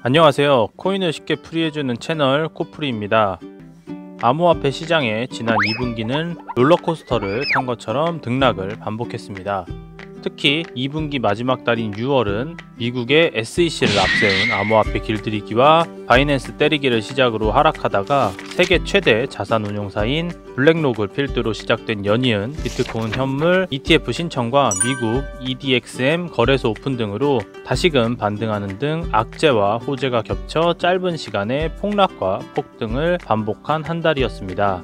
안녕하세요. 코인을 쉽게 풀이해주는 채널 코풀이입니다. 암호화폐 시장에 지난 2분기는 롤러코스터를 탄 것처럼 등락을 반복했습니다. 특히 2분기 마지막 달인 6월은 미국의 SEC를 앞세운 암호화폐 길들이기와 바이낸스 때리기를 시작으로 하락하다가 세계 최대 자산운용사인 블랙록을 필두로 시작된 연이은 비트코인 현물 ETF 신청과 미국 EDXM 거래소 오픈 등으로 다시금 반등하는 등 악재와 호재가 겹쳐 짧은 시간에 폭락과 폭등을 반복한 한 달이었습니다.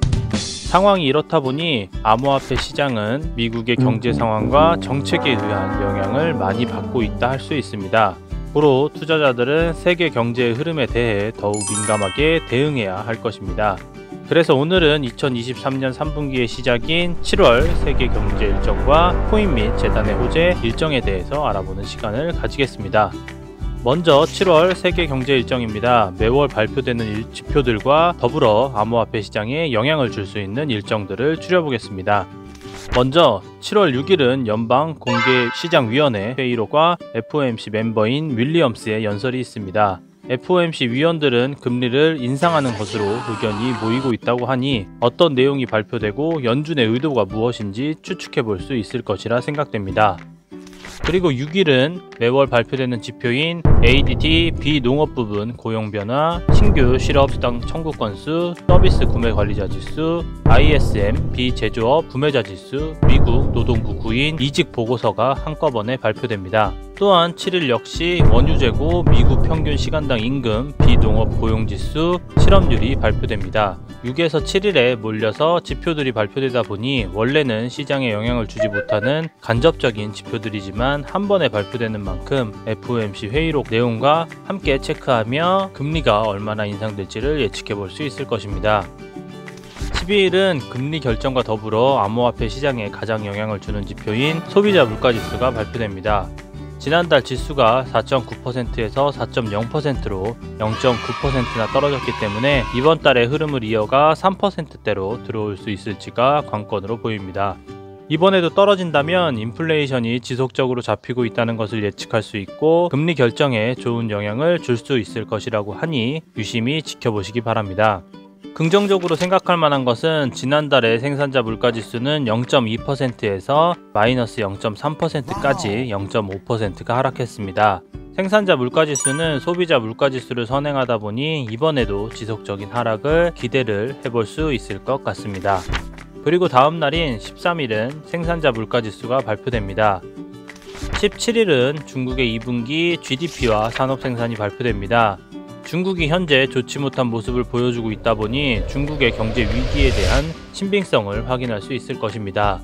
상황이 이렇다 보니 암호화폐 시장은 미국의 경제 상황과 정책에 의한 영향을 많이 받고 있다 할 수 있습니다. 고로 투자자들은 세계 경제의 흐름에 대해 더욱 민감하게 대응해야 할 것입니다. 그래서 오늘은 2023년 3분기의 시작인 7월 세계 경제 일정과 코인 및 재단의 호재 일정에 대해서 알아보는 시간을 가지겠습니다. 먼저 7월 세계 경제 일정입니다. 매월 발표되는 지표들과 더불어 암호화폐 시장에 영향을 줄 수 있는 일정들을 추려보겠습니다. 먼저 7월 6일은 연방공개시장위원회 회의록과 FOMC 멤버인 윌리엄스의 연설이 있습니다. FOMC 위원들은 금리를 인상하는 것으로 의견이 모이고 있다고 하니 어떤 내용이 발표되고 연준의 의도가 무엇인지 추측해 볼 수 있을 것이라 생각됩니다. 그리고 6일은 매월 발표되는 지표인 ADT 비농업 부분 고용 변화, 신규 실업수당 청구 건수, 서비스 구매 관리자 지수, ISM 비제조업 구매자 지수, 미국 노동부 구인 이직 보고서가 한꺼번에 발표됩니다. 또한 7일 역시 원유 재고, 미국 평균 시간당 임금, 비농업 고용지수, 실업률이 발표됩니다. 6에서 7일에 몰려서 지표들이 발표되다 보니 원래는 시장에 영향을 주지 못하는 간접적인 지표들이지만 한 번에 발표되는 만큼 FOMC 회의록 내용과 함께 체크하며 금리가 얼마나 인상될지를 예측해 볼 수 있을 것입니다. 12일은 금리 결정과 더불어 암호화폐 시장에 가장 영향을 주는 지표인 소비자 물가지수가 발표됩니다. 지난달 지수가 4.9%에서 4.0%로 0.9%나 떨어졌기 때문에 이번 달의 흐름을 이어가 3%대로 들어올 수 있을지가 관건으로 보입니다. 이번에도 떨어진다면 인플레이션이 지속적으로 잡히고 있다는 것을 예측할 수 있고 금리 결정에 좋은 영향을 줄 수 있을 것이라고 하니 유심히 지켜보시기 바랍니다. 긍정적으로 생각할 만한 것은 지난달의 생산자 물가지수는 0.2%에서 마이너스 0.3%까지 0.5%가 하락했습니다. 생산자 물가지수는 소비자 물가지수를 선행하다 보니 이번에도 지속적인 하락을 기대를 해볼 수 있을 것 같습니다. 그리고 다음 날인 13일은 생산자 물가지수가 발표됩니다. 17일은 중국의 2분기 GDP와 산업생산이 발표됩니다. 중국이 현재 좋지 못한 모습을 보여주고 있다 보니 중국의 경제 위기에 대한 신빙성을 확인할 수 있을 것입니다.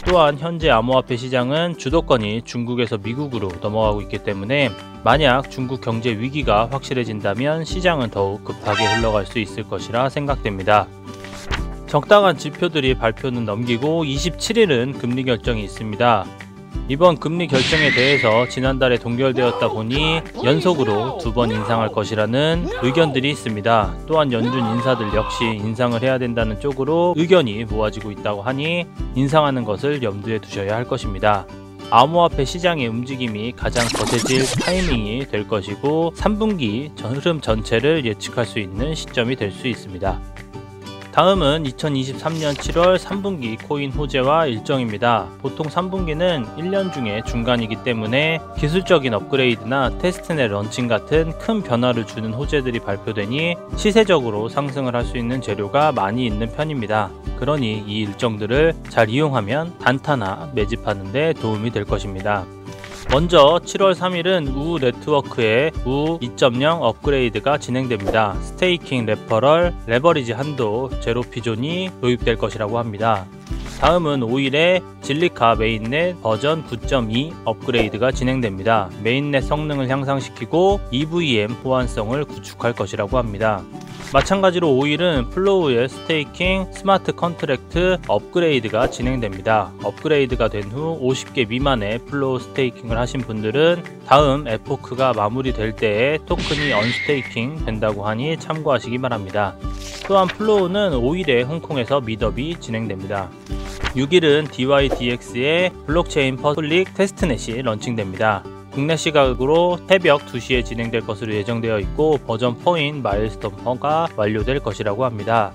또한 현재 암호화폐 시장은 주도권이 중국에서 미국으로 넘어가고 있기 때문에 만약 중국 경제 위기가 확실해진다면 시장은 더욱 급하게 흘러갈 수 있을 것이라 생각됩니다. 적당한 지표들이 발표는 넘기고 27일은 금리 결정이 있습니다. 이번 금리 결정에 대해서 지난달에 동결되었다 보니 연속으로 2번 인상할 것이라는 의견들이 있습니다. 또한 연준 인사들 역시 인상을 해야 된다는 쪽으로 의견이 모아지고 있다고 하니 인상하는 것을 염두에 두셔야 할 것입니다. 암호화폐 시장의 움직임이 가장 거세질 타이밍이 될 것이고 3분기 흐름 전체를 예측할 수 있는 시점이 될 수 있습니다. 다음은 2023년 7월 3분기 코인 호재와 일정입니다. 보통 3분기는 1년 중에 중간이기 때문에 기술적인 업그레이드나 테스트넷 런칭 같은 큰 변화를 주는 호재들이 발표되니 시세적으로 상승을 할 수 있는 재료가 많이 있는 편입니다. 그러니 이 일정들을 잘 이용하면 단타나 매집하는 데 도움이 될 것입니다. 먼저 7월 3일은 우 네트워크의 우 2.0 업그레이드가 진행됩니다. 스테이킹 레퍼럴, 레버리지 한도, 제로 피존이 도입될 것이라고 합니다. 다음은 5일에 진리카 메인넷 버전 9.2 업그레이드가 진행됩니다. 메인넷 성능을 향상시키고 EVM 호환성을 구축할 것이라고 합니다. 마찬가지로 5일은 플로우의 스테이킹 스마트 컨트랙트 업그레이드가 진행됩니다. 업그레이드가 된 후 50개 미만의 플로우 스테이킹을 하신 분들은 다음 에포크가 마무리될 때에 토큰이 언스테이킹 된다고 하니 참고하시기 바랍니다. 또한 플로우는 5일에 홍콩에서 미더비 진행됩니다. 6일은 DYDX의 블록체인 퍼블릭 테스트넷이 런칭됩니다. 국내 시각으로 새벽 2시에 진행될 것으로 예정되어 있고 버전 4인 마일스톤 4가 완료될 것이라고 합니다.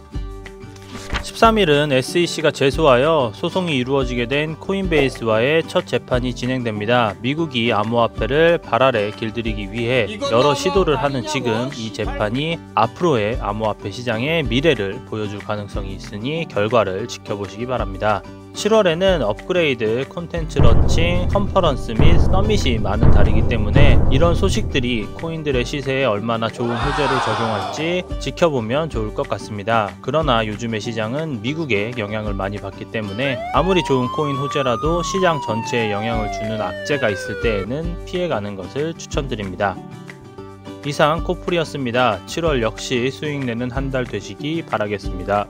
13일은 SEC가 제소하여 소송이 이루어지게 된 코인베이스와의 첫 재판이 진행됩니다. 미국이 암호화폐를 발 아래 길들이기 위해 여러 시도를 하는 지금 이 재판이 앞으로의 암호화폐 시장의 미래를 보여줄 가능성이 있으니 결과를 지켜보시기 바랍니다. 7월에는 업그레이드, 콘텐츠 런칭, 컨퍼런스 및 서밋이 많은 달이기 때문에 이런 소식들이 코인들의 시세에 얼마나 좋은 호재를 적용할지 지켜보면 좋을 것 같습니다. 그러나 요즘의 시장은 미국에 영향을 많이 받기 때문에 아무리 좋은 코인 호재라도 시장 전체에 영향을 주는 악재가 있을 때에는 피해가는 것을 추천드립니다. 이상 코풀이었습니다. 7월 역시 수익 내는 한 달 되시기 바라겠습니다.